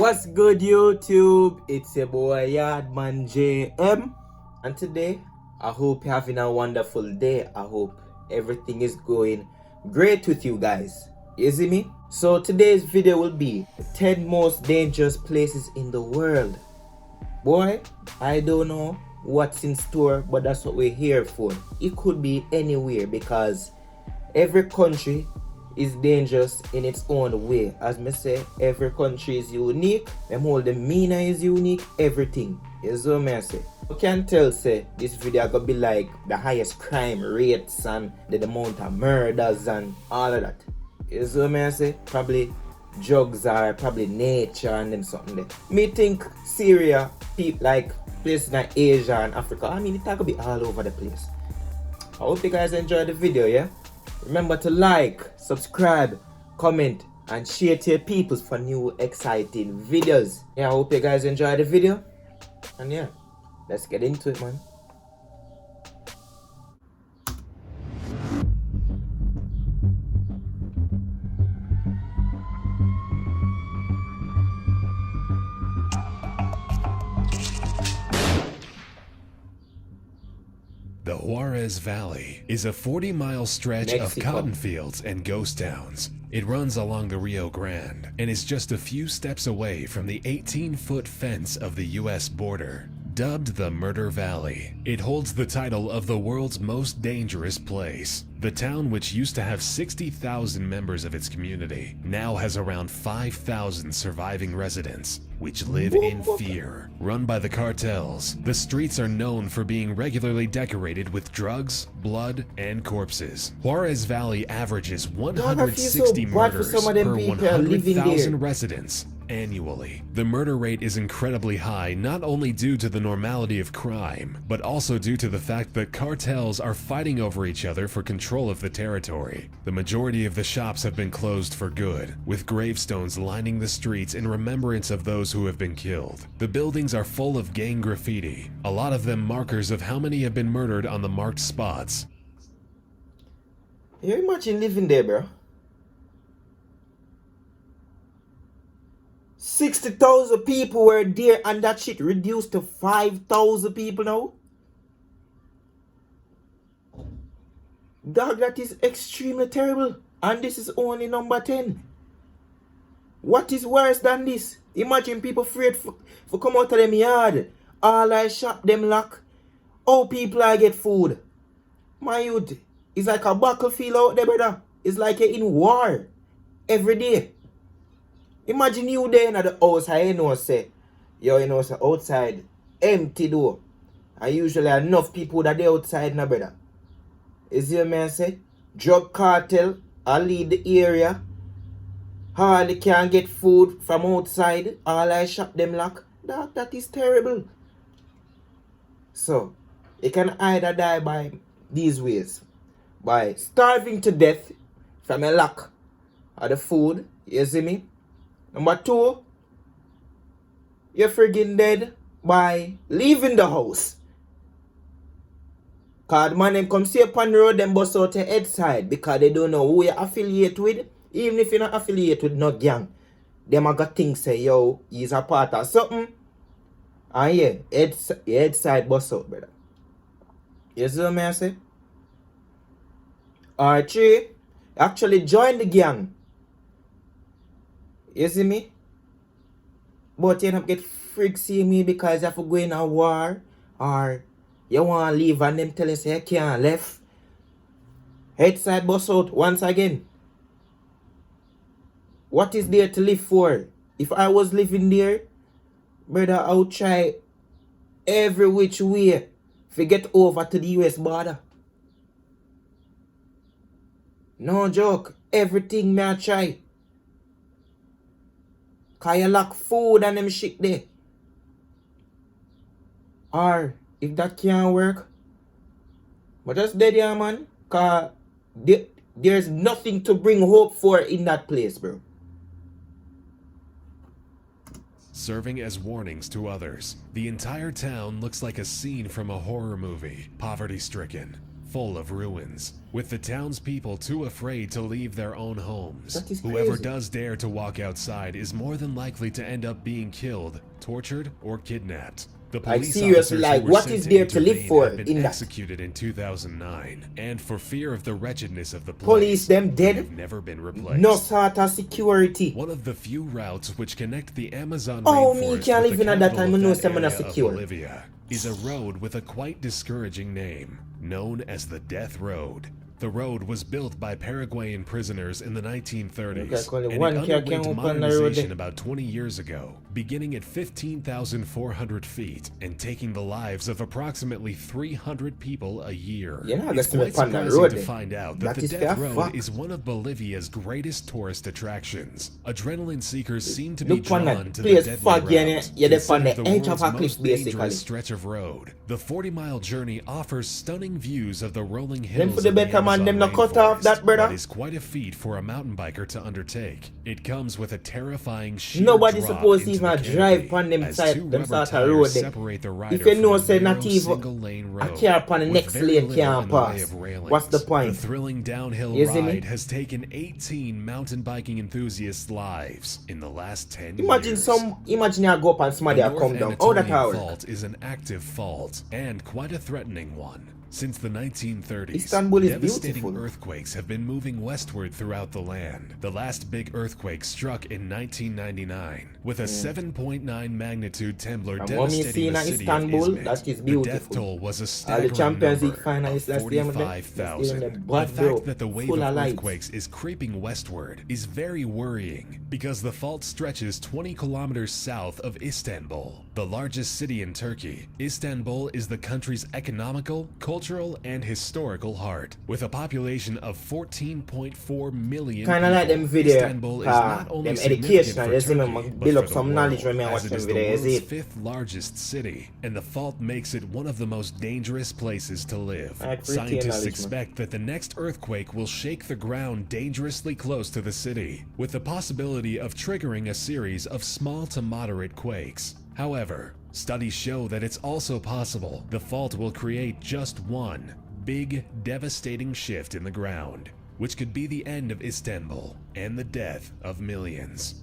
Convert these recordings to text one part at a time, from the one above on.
What's good, YouTube? It's your boy Yardman JM, and today I hope you're having a wonderful day. I hope everything is going great with you guys. You see me? So today's video will be the 10 most dangerous places in the world. Boy, I don't know what's in store, but that's what we're here for. It could be anywhere because every country is dangerous in its own way. As me say, every country is unique, them whole demeanor is unique, everything. You see what I say? You can tell say this video gonna be like the highest crime rates and the amount of murders and all of that. You see what I say? Probably drugs are probably nature and them something there. Me think Syria, people like places like Asia and Africa, I mean it gonna be all over the place. I hope you guys enjoyed the video, yeah? Remember to like, subscribe, comment, and share to your peoples for new exciting videos. Yeah, I hope you guys enjoyed the video. And yeah, let's get into it, man. The Juarez Valley is a 40-mile stretch of cotton fields and ghost towns. It runs along the Rio Grande and is just a few steps away from the 18-foot fence of the U.S. border. Dubbed the Murder Valley, it holds the title of the world's most dangerous place. The town, which used to have 60,000 members of its community, now has around 5,000 surviving residents, which live in fear. Run by the cartels, the streets are known for being regularly decorated with drugs, blood, and corpses. Juarez Valley averages 160 murders per 100,000 residents annually. The murder rate is incredibly high, not only due to the normality of crime, but also due to the fact that cartels are fighting over each other for control of the territory. The majority of the shops have been closed for good, with gravestones lining the streets in remembrance of those who have been killed. The buildings are full of gang graffiti, a lot of them markers of how many have been murdered on the marked spots. You imagine living there, bro? 60,000 people were there and that shit reduced to 5,000 people now. Dog, that is extremely terrible. And this is only number 10. What is worse than this? Imagine people afraid for come out of them yard. All I shop them lock. How people I get food. My youth, it's like a battlefield out there, brother. It's like you're in war. Every day. Imagine you there in the house, I know say, yo, you know, say outside, empty door. And usually enough people that they outside now, brother. You see what I say? Drug cartel, I lead the area. Hardly can get food from outside. All I shop them lock. That is terrible. So, you can either die by these ways. By starving to death from a lack of the food. You see me? Number 2, you're friggin' dead by leaving the house. Cause man, them come see upon the road, them bust out your head side because they don't know who you affiliate with. Even if you're not affiliate with no gang, them a got things say, yo, he's a part of something. And yeah, your head side bust out, brother. You see what I say? Or 3, actually join the gang. You see me? But you don't get freak see me because you have to go in a war. Or you want to leave and them tell you say you can't left. Head side bust out once again. What is there to live for? If I was living there, brother, I would try every which way to get over to the US border. No joke. Everything may I try. Cause you lack food and them shit there. Or if that can't work, but just dead here, man. Cause there's nothing to bring hope for in that place, bro. Serving as warnings to others, the entire town looks like a scene from a horror movie. Poverty-stricken, full of ruins, with the townspeople too afraid to leave their own homes. That is Whoever crazy. does dare to walk outside is more than likely to end up being killed, tortured, or kidnapped. The Like, police seriously, officers like, who were what sent is to there to live intervene for have been in that? executed in 2009, and for fear of the wretchedness of the Police them they dead. have never been replaced. No sort of security. One of the few routes which connect the Amazon Oh, me rainforest can't with live the in that capital time. I of know that someone area is of secure. Bolivia is a road with a quite discouraging name, known as the Death Road. The road was built by Paraguayan prisoners in the 1930s, Okay, call it and one it car underwent can open the road modernization there. about 20 years ago, beginning at 15,400 feet and taking the lives of approximately 300 people a year. You know, I It's got to quite on the surprising road to there. find out That that the is Death fair Road fact. is one of Bolivia's greatest tourist attractions. Adrenaline seekers seem to be Look on drawn that to the place deadly foggy and route, you're there on the considered edge of world's a cliff, most basically. dangerous stretch of road. The 40-mile journey offers stunning views of the rolling Them hills for the of the better man, Amazon them not cut off rainforest. that, brother. That is quite a feat for a mountain biker to undertake. It comes with a terrifying sheer Nobody drop supposed to into even the drive canopy, on them as side, two them rubber sort of road tires there. separate the rider If you know, from say a not narrow even single-lane a road, car on the with next very lane little can't in the way pass. of railings. What's the The point? thrilling downhill You see me? ride has taken 18 mountain biking enthusiasts' lives in the last 10 Imagine years. imagine you go up and somebody The a come North down. Oh, that Anatolian how? Fault is an active fault, and quite a threatening one. Since the 1930s, Istanbul is devastating beautiful. earthquakes have been moving westward throughout the land. The last big earthquake struck in 1999, with a 7.9 magnitude temblor And what me devastating see the in city Istanbul, of Izmit. that is The death beautiful. toll was a All the staggering Champions League number finalists of last year, man, 45,000. the The bad bro, fact that the wave full of of lights. earthquakes is creeping westward is very worrying, because the fault stretches 20 kilometers south of Istanbul, the largest city in Turkey. Istanbul is the country's economical, cultural, and historical heart. With a population of 14.4 million Kind of like them people, video, Istanbul is not only them significant educational. for You see me, Turkey, build but up for some the knowledge when world, me watch as it them is the videos. world's Is it? fifth largest city, and the fault makes it one of the most dangerous places to live. Like free Scientists knowledge, man. expect that the next earthquake will shake the ground dangerously close to the city, with the possibility of triggering a series of small to moderate quakes. However, studies show that it's also possible the fault will create just one big, devastating shift in the ground, which could be the end of Istanbul and the death of millions.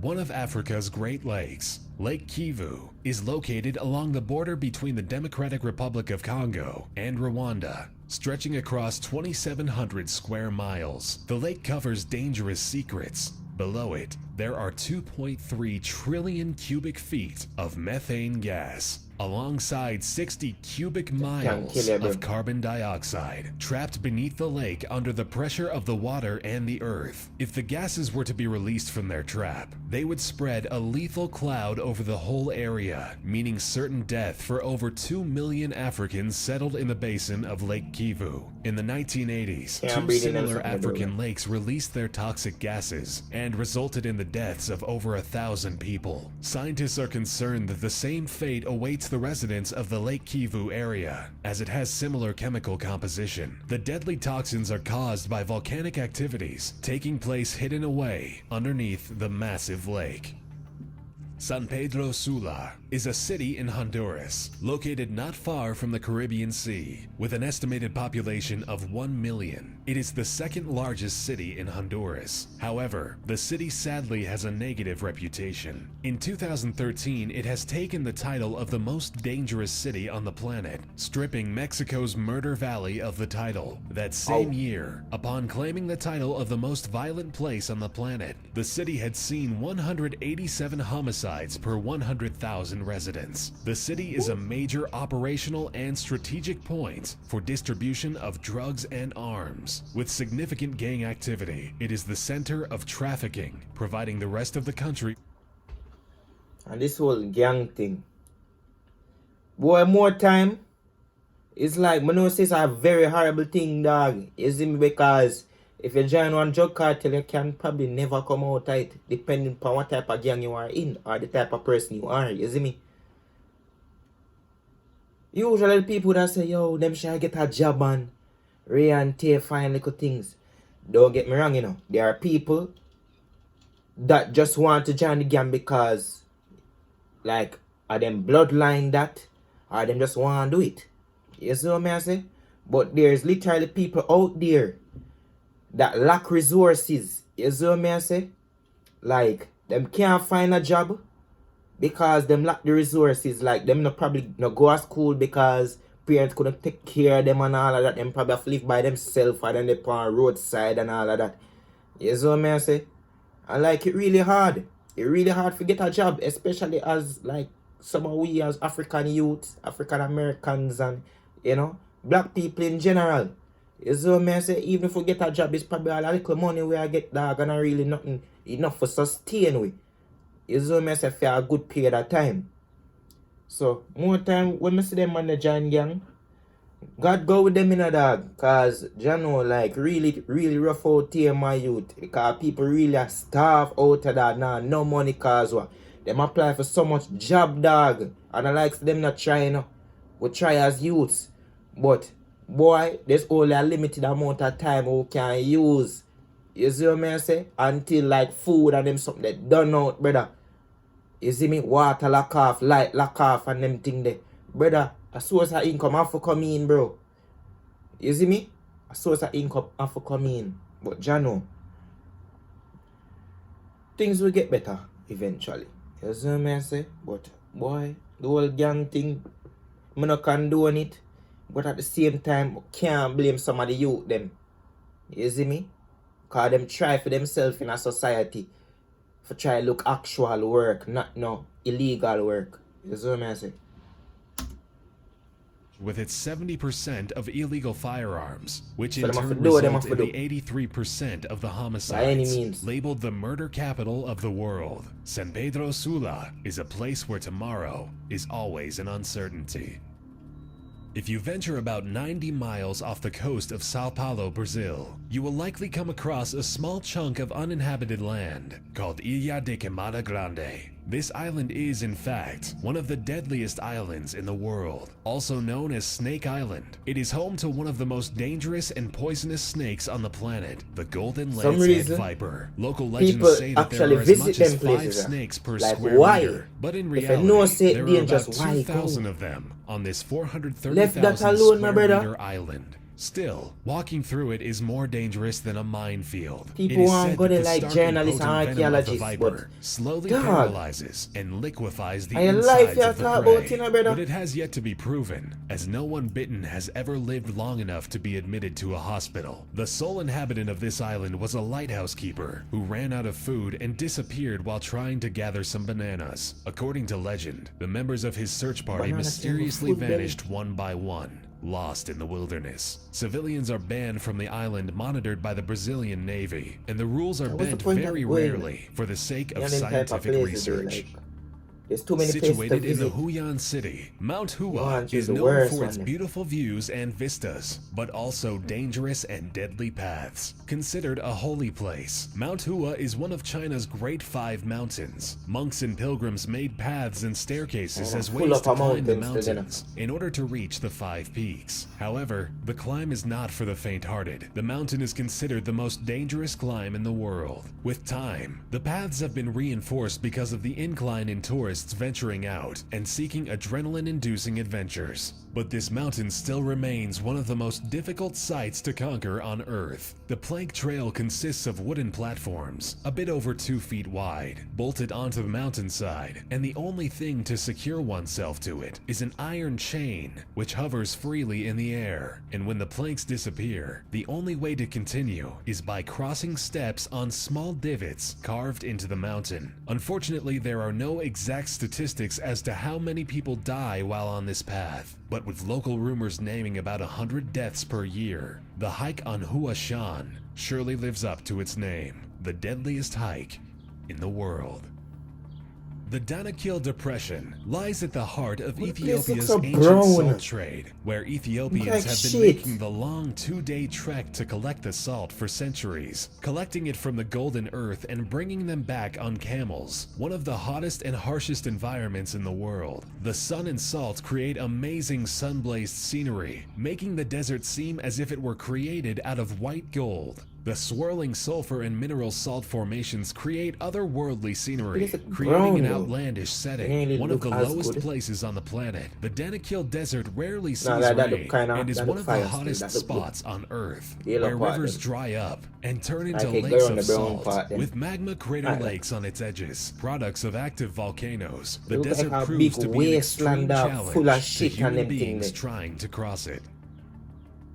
One of Africa's Great Lakes, Lake Kivu, is located along the border between the Democratic Republic of Congo and Rwanda, stretching across 2,700 square miles. The lake covers dangerous secrets. Below it, there are 2.3 trillion cubic feet of methane gas, alongside 60 cubic miles kill you, bro. of carbon dioxide trapped beneath the lake under the pressure of the water and the earth. If the gases were to be released from their trap, they would spread a lethal cloud over the whole area, meaning certain death for over 2 million Africans settled in the basin of Lake Kivu. In the 1980s, Yeah, two breathing in similar something, African lakes released their toxic gases and resulted in the deaths of over 1,000 people. Scientists are concerned that the same fate awaits the residents of the Lake Kivu area, as it has similar chemical composition. The deadly toxins are caused by volcanic activities taking place hidden away underneath the massive lake. San Pedro Sula is a city in Honduras, located not far from the Caribbean Sea, with an estimated population of 1 million. It is the second largest city in Honduras. However, the city sadly has a negative reputation. In 2013, it has taken the title of the most dangerous city on the planet, stripping Mexico's Murder Valley of the title. That same year, upon claiming the title of the most violent place on the planet, the city had seen 187 homicides per 100,000 residents. The city is a major operational and strategic point for distribution of drugs and arms. With significant gang activity, it is the center of trafficking, providing the rest of the country. And this whole gang thing. Boy, more time. It's like, I know it's a very horrible thing, dog. You see me? Because if you join one drug cartel, you can probably never come out of it, depending on what type of gang you are in or the type of person you are. You see me? Usually the people that say, yo, them should get a job and Ray and Tay fine little things. Don't get me wrong, you know. There are people that just want to join the gang because, like, are them bloodline that, or them just want to do it. You see what I say? But there's literally people out there that lack resources. You see what I say? Like, them can't find a job because them lack the resources. Like, them probably not go to school because parents couldn't take care of them and all of that. Them probably have to live by themselves and then they put on roadside and all of that. You see what I say? And like, it really hard. It really hard to get a job, especially as like some of we as African youths, African Americans, and black people in general. You see what I say? Even if we get a job, it's probably a little money we I get, dog, and really nothing enough for sustain we. You see what I say? For a good period of time. So more time when I see them on the John gang, God go with them in a dog, cause you know, like really rough out here my youth, because people really are starved out of that now, no money, cause what? Them apply for so much job, dog, and I like them not trying. We try as youths, but boy, there's only a limited amount of time we can use. You see what I say? Until like food and them something that done out, brother. You see me? Water lock off, light lock off, and them thing there, brother. A source of income have to come in, bro. You see me? A source of income have to come in. But Jano, things will get better eventually. You see what I say? But boy, the whole gang thing, I not condone it. But at the same time, I can't blame some of the youth them. You see me? Because them try for themselves in a society. For try look actual work, not no illegal work. You see what I say? With its 70% of illegal firearms, which So in them have turn to do, them result have to in the do. 83% of the By any homicides, means. labeled the murder capital of the world. San Pedro Sula is a place where tomorrow is always an uncertainty. If you venture about 90 miles off the coast of Sao Paulo, Brazil, you will likely come across a small chunk of uninhabited land called Ilha de Queimada Grande. This island is, in fact, one of the deadliest islands in the world, also known as Snake Island. It is home to one of the most dangerous and poisonous snakes on the planet, the golden Some lancehead reason, viper. Local people legends say that there actually are as visit much as them 5 places. snakes per Like, square why? meter, but in If you know reality, say there are dangerous, about why 2,000 go? of them on this Left 430,000 that alone, my square brother. meter island. Still, walking through it is more dangerous than a minefield. People It is want said go that there the like stark journalists and and potent venom of the archaeologists, but viper slowly dog, paralyzes and liquefies the and your life insides you of the talk about, prey. brother. But it has yet to be proven, as no one bitten has ever lived long enough to be admitted to a hospital. The sole inhabitant of this island was a lighthouse keeper who ran out of food and disappeared while trying to gather some bananas. According to legend, the members of his search party Banana mysteriously food, baby. vanished one by one, lost in the wilderness. Civilians are banned from the island, monitored by the Brazilian Navy, and the rules are What's the bent point of very going? rarely for the sake of Yeah, them type of scientific places there, research. like, there's too many places to Situated in the visit. Huyan City, Mount Hua Huan is is the known worst for its one. beautiful views and vistas, but also dangerous and deadly paths. Considered a holy place, Mount Hua is one of China's Great Five Mountains. Monks and pilgrims made paths and staircases Oh, as full ways of to climb the mountains, then, mountains in order to reach the 5 peaks. However, the climb is not for the faint-hearted. The mountain is considered the most dangerous climb in the world. With time, the paths have been reinforced because of the incline in tourists venturing out and seeking adrenaline-inducing adventures. But this mountain still remains one of the most difficult sites to conquer on Earth. The plank trail consists of wooden platforms, a bit over 2 feet wide, bolted onto the mountainside, and the only thing to secure oneself to it is an iron chain, which hovers freely in the air. And when the planks disappear, the only way to continue is by crossing steps on small divots carved into the mountain. Unfortunately, there are no exact statistics as to how many people die while on this path, but with local rumors naming about 100 deaths per year, the hike on Hua Shan surely lives up to its name, the deadliest hike in the world. The Danakil Depression lies at the heart of Well, the place looks Ethiopia's so ancient brown. salt trade, where Ethiopians Like have been shit. making the long 2-day trek to collect the salt for centuries, collecting it from the golden earth and bringing them back on camels, one of the hottest and harshest environments in the world. The sun and salt create amazing sun-blazed scenery, making the desert seem as if it were created out of white gold. The swirling sulfur and mineral salt formations create otherworldly scenery, It is creating an brown, though. outlandish It setting. ain't One of the look as lowest good. places on the planet, the Danakil Desert rarely sees that look rain kinda- and is that one look of the fire still, hottest that look good. spots on Earth, Yellow where part rivers then. dry up and turn into Like it lakes go on of the brown salt, part then. with magma crater Right. lakes on its edges, products of active volcanoes. The It look desert like a proves big to be an wasteland extreme full of challenge to shit and human them thing beings there. trying to cross it.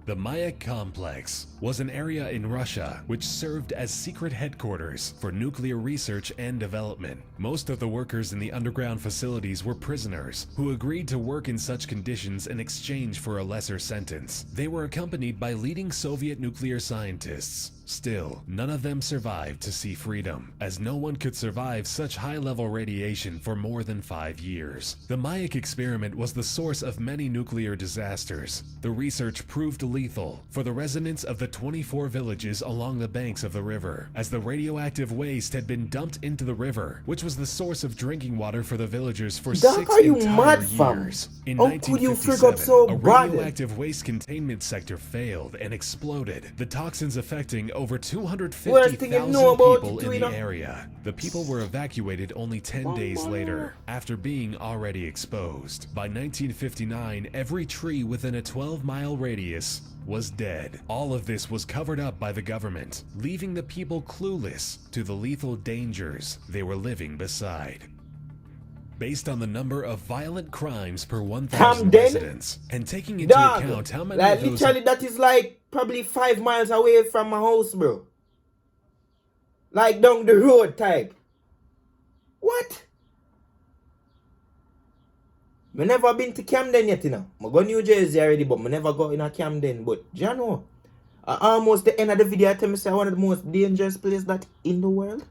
The Mayak complex was an area in Russia which served as secret headquarters for nuclear research and development. Most of the workers in the underground facilities were prisoners who agreed to work in such conditions in exchange for a lesser sentence. They were accompanied by leading Soviet nuclear scientists. Still, none of them survived to see freedom, as no one could survive such high-level radiation for more than 5 years. The Mayak experiment was the source of many nuclear disasters. The research proved lethal for the residents of the 24 villages along the banks of the river, as the radioactive waste had been dumped into the river, which was the source of drinking water for the villagers for Doc, 6 are you entire mad, fam? years. In How could you frig 1957, up so a bad? radioactive waste containment sector failed and exploded, the toxins affecting over Worst thing you 250,000 know about people it, in you the know? area. The people were evacuated only 10 days later, after being already exposed. By 1959, every tree within a 12-mile radius was dead. All of this was covered up by the government, leaving the people clueless to the lethal dangers they were living beside. Based on the number of violent crimes per 1,000 Camden? residents, and taking into Dog, account how many like of those literally that is like probably 5 miles away from my house, bro. Like down the road type. What? I never been to Camden yet, you know. I go New Jersey already, but I never go in a Camden. But you know, almost the end of the video, I tell me say one of the most dangerous places that in the world.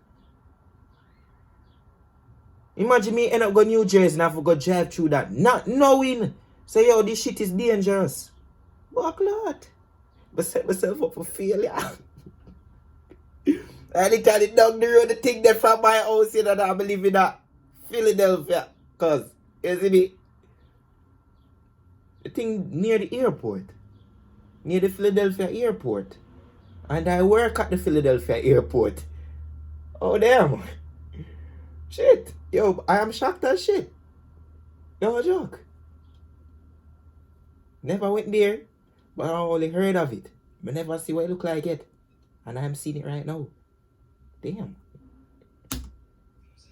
Imagine me end up go New Jersey and I have to go drive through that, not knowing. Say, yo, this shit is dangerous. Fuck Lord. But set myself up for failure. I literally down the road the thing there from my house, you know, that I believe in that Philadelphia. Cause, you see me? The thing near the airport. Near the Philadelphia airport. And I work at the Philadelphia airport. Oh damn. Shit. Yo, I am shocked as shit. No joke. Never went there, but I only heard of it. I never see what it look like yet. And I'm seeing it right now. Damn.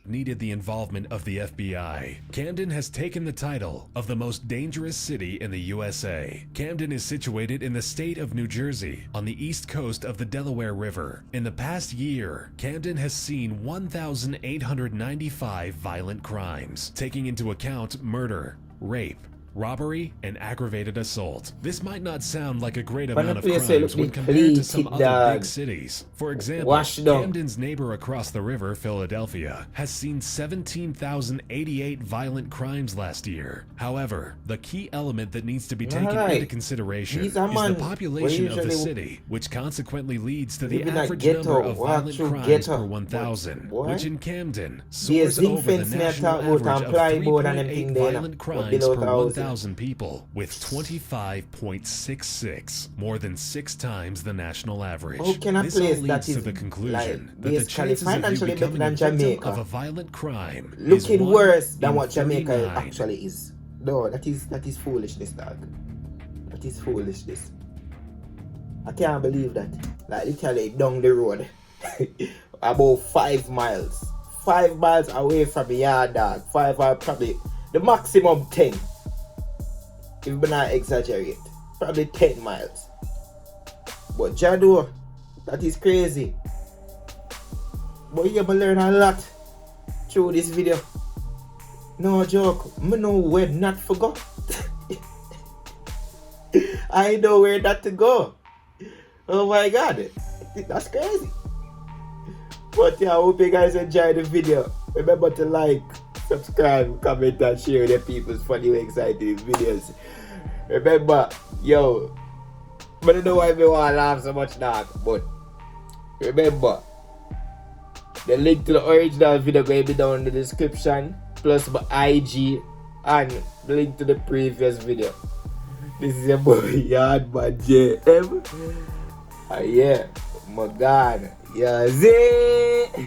needed the involvement of the FBI. Camden has taken the title of the most dangerous city in the USA. Camden is situated in the state of New Jersey on the east coast of the Delaware River. In the past year, Camden has seen 1,895 violent crimes, taking into account murder, rape, robbery, and aggravated assault. This might not sound like a great amount of crimes when compared to some other big cities. For example, Camden's neighbor across the river, Philadelphia, has seen 17,088 violent crimes last year. However, the key element that needs to be taken into consideration is the population of the city, which consequently leads to the average number of violent crimes per 1,000, which in Camden soars over the national average of 3.8 violent crimes per 1,000 people, with 25.66, more than 6 times the national average. This all leads to the conclusion that the chances of you becoming a victim of a violent crime looking worse than what 39. Jamaica actually is. No, that is foolishness, dog. That is foolishness. I can't believe that. Like literally down the road, about 5 miles. 5 miles away from the yard, dog. 5 are probably the maximum 10. If we not exaggerate, probably 10 miles. But Jado, that is crazy. But you will learn a lot through this video. No joke, I know where not to go. I know where not to go. Oh my god, that's crazy. But yeah, I hope you guys enjoyed the video. Remember to like, subscribe, comment, and share with your people for new exciting videos. Remember, yo, I don't know why we want to laugh so much, dog, but remember, the link to the original video will be down in the description, plus my IG and the link to the previous video. This is your boy Yardman JM. Yeah, My God. Yeah, zee.